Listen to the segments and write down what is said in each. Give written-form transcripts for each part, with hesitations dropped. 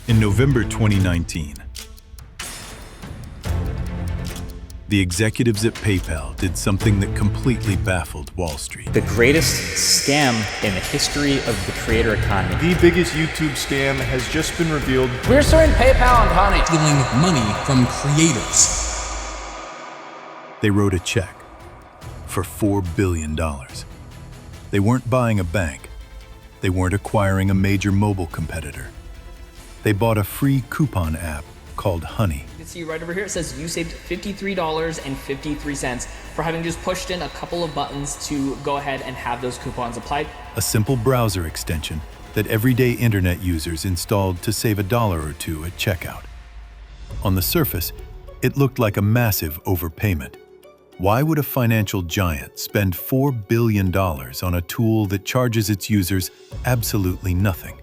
In November 2019, the executives at PayPal did something that completely baffled Wall Street. The greatest scam in the history of the creator economy. The biggest YouTube scam has just been revealed. We're suing PayPal and Honey. Stealing money from creators. They wrote a check for $4 billion. They weren't buying a bank. They weren't acquiring a major mobile competitor. They bought a free coupon app called Honey. You can see right over here, it says you saved $53.53 for having just pushed in a couple of buttons to go ahead and have those coupons applied. A simple browser extension that everyday internet users installed to save $1 or $2 at checkout. On the surface, it looked like a massive overpayment. Why would a financial giant spend $4 billion on a tool that charges its users absolutely nothing?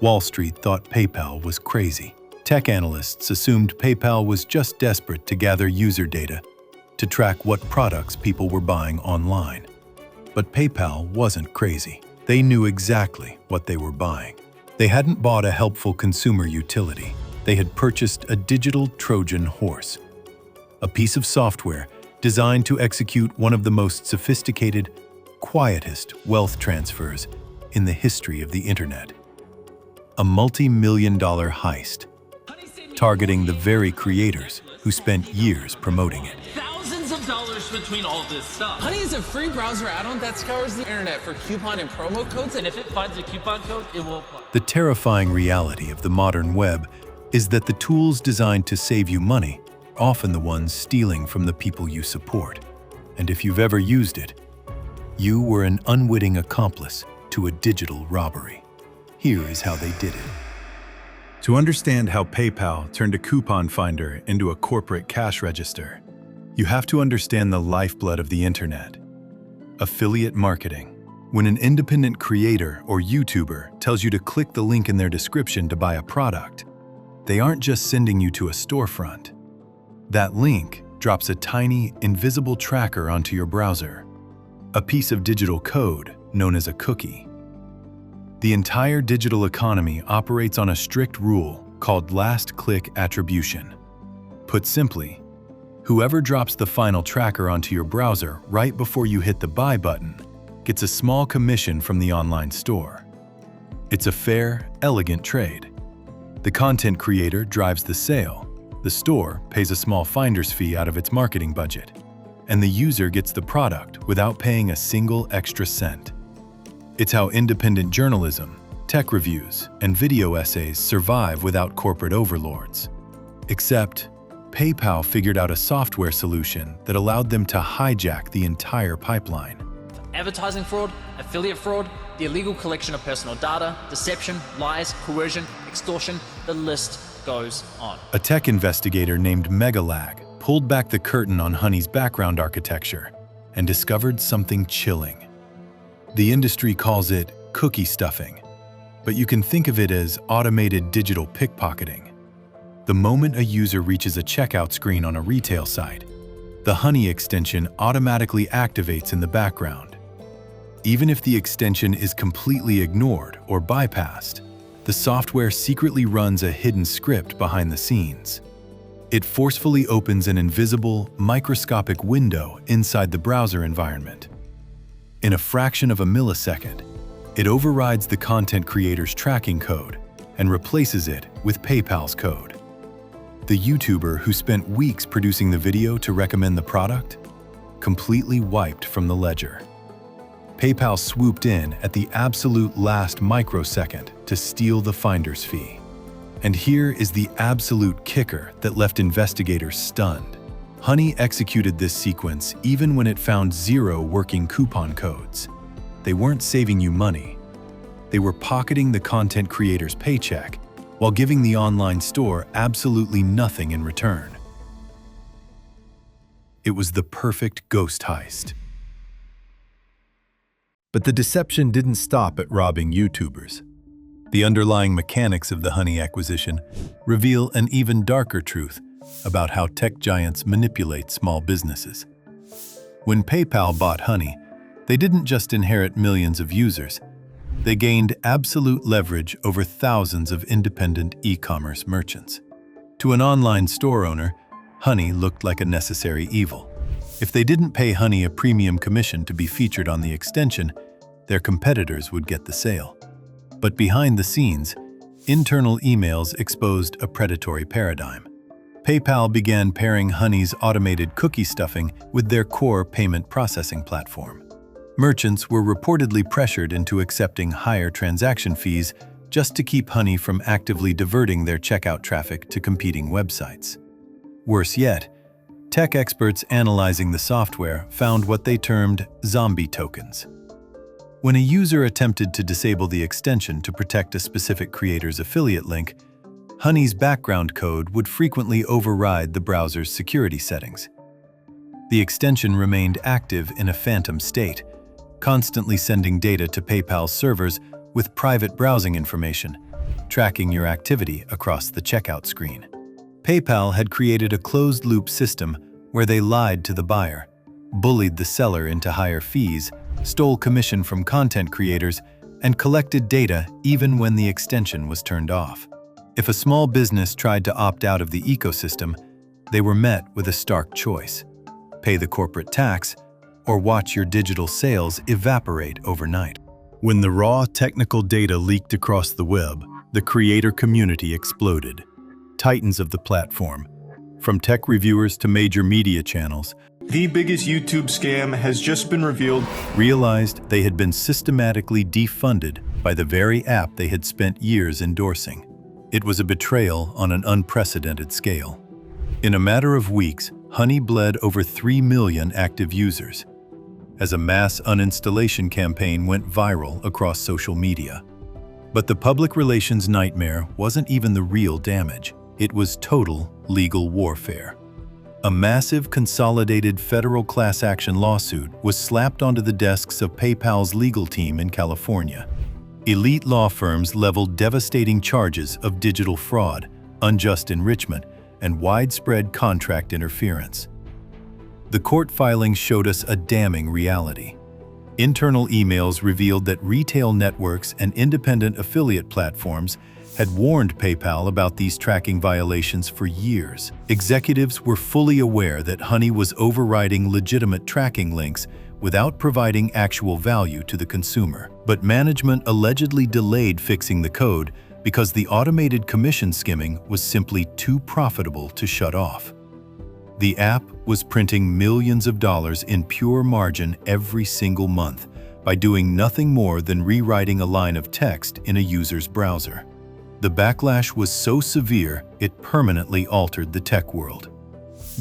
Wall Street thought PayPal was crazy. Tech analysts assumed PayPal was just desperate to gather user data to track what products people were buying online. But PayPal wasn't crazy. They knew exactly what they were buying. They hadn't bought a helpful consumer utility. They had purchased a digital Trojan horse, a piece of software designed to execute one of the most sophisticated, quietest wealth transfers in the history of the internet. A multi-million-dollar heist, targeting the very creators who spent years promoting it. Thousands of dollars between all this stuff. Honey is a free browser add-on that scours the internet for coupon and promo codes. And if it finds a coupon code, it will apply. The terrifying reality of the modern web is that the tools designed to save you money are often the ones stealing from the people you support. And if you've ever used it, you were an unwitting accomplice to a digital robbery. Here is how they did it. To understand how PayPal turned a coupon finder into a corporate cash register, you have to understand the lifeblood of the internet: affiliate marketing. When an independent creator or YouTuber tells you to click the link in their description to buy a product, they aren't just sending you to a storefront. That link drops a tiny, invisible tracker onto your browser, a piece of digital code known as a cookie. The entire digital economy operates on a strict rule called last-click attribution. Put simply, whoever drops the final tracker onto your browser right before you hit the buy button gets a small commission from the online store. It's a fair, elegant trade. The content creator drives the sale, the store pays a small finder's fee out of its marketing budget, and the user gets the product without paying a single extra cent. It's how independent journalism, tech reviews, and video essays survive without corporate overlords. Except, PayPal figured out a software solution that allowed them to hijack the entire pipeline. Advertising fraud, affiliate fraud, the illegal collection of personal data, deception, lies, coercion, extortion, the list goes on. A tech investigator named Megalag pulled back the curtain on Honey's background architecture and discovered something chilling. The industry calls it cookie stuffing, but you can think of it as automated digital pickpocketing. The moment a user reaches a checkout screen on a retail site, the Honey extension automatically activates in the background. Even if the extension is completely ignored or bypassed, the software secretly runs a hidden script behind the scenes. It forcefully opens an invisible, microscopic window inside the browser environment. In a fraction of a millisecond, it overrides the content creator's tracking code and replaces it with PayPal's code. The YouTuber who spent weeks producing the video to recommend the product, completely wiped from the ledger. PayPal swooped in at the absolute last microsecond to steal the finder's fee. And here is the absolute kicker that left investigators stunned. Honey executed this sequence even when it found 0 working coupon codes. They weren't saving you money. They were pocketing the content creator's paycheck while giving the online store absolutely nothing in return. It was the perfect ghost heist. But the deception didn't stop at robbing YouTubers. The underlying mechanics of the Honey acquisition reveal an even darker truth about how tech giants manipulate small businesses. When PayPal bought Honey, they didn't just inherit millions of users, They gained absolute leverage over thousands of independent e-commerce merchants. To an online store owner, Honey looked like a necessary evil. If they didn't pay Honey a premium commission to be featured on the extension, their competitors would get the sale. But behind the scenes, internal emails exposed a predatory paradigm. PayPal began pairing Honey's automated cookie stuffing with their core payment processing platform. Merchants were reportedly pressured into accepting higher transaction fees just to keep Honey from actively diverting their checkout traffic to competing websites. Worse yet, tech experts analyzing the software found what they termed zombie tokens. When a user attempted to disable the extension to protect a specific creator's affiliate link, Honey's background code would frequently override the browser's security settings. The extension remained active in a phantom state, constantly sending data to PayPal's servers with private browsing information, tracking your activity across the checkout screen. PayPal had created a closed-loop system where they lied to the buyer, bullied the seller into higher fees, stole commission from content creators, and collected data even when the extension was turned off. If a small business tried to opt out of the ecosystem, they were met with a stark choice: pay the corporate tax or watch your digital sales evaporate overnight. When the raw technical data leaked across the web, the creator community exploded. Titans of the platform, from tech reviewers to major media channels, The biggest YouTube scam has just been revealed. realized they had been systematically defunded by the very app they had spent years endorsing. It was a betrayal on an unprecedented scale. In a matter of weeks, Honey bled over 3 million active users, as a mass uninstallation campaign went viral across social media. But the public relations nightmare wasn't even the real damage. It was total legal warfare. A massive consolidated federal class action lawsuit was slapped onto the desks of PayPal's legal team in California. Elite law firms leveled devastating charges of digital fraud, unjust enrichment, and widespread contract interference. The court filings showed us a damning reality. Internal emails revealed that retail networks and independent affiliate platforms had warned PayPal about these tracking violations for years. Executives were fully aware that Honey was overriding legitimate tracking links without providing actual value to the consumer. But management allegedly delayed fixing the code because the automated commission skimming was simply too profitable to shut off. The app was printing millions of dollars in pure margin every single month by doing nothing more than rewriting a line of text in a user's browser. The backlash was so severe, it permanently altered the tech world.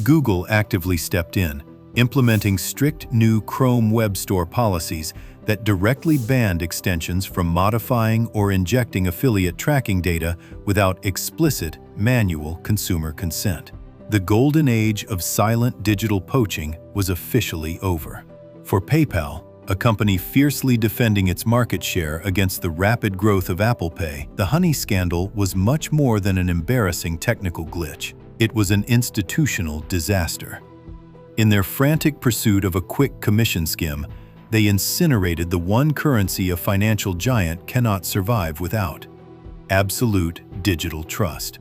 Google actively stepped in, implementing strict new Chrome Web Store policies that directly banned extensions from modifying or injecting affiliate tracking data without explicit, manual consumer consent. The golden age of silent digital poaching was officially over. For PayPal, a company fiercely defending its market share against the rapid growth of Apple Pay, the Honey scandal was much more than an embarrassing technical glitch. It was an institutional disaster. In their frantic pursuit of a quick commission skim, they incinerated the one currency a financial giant cannot survive without: absolute digital trust.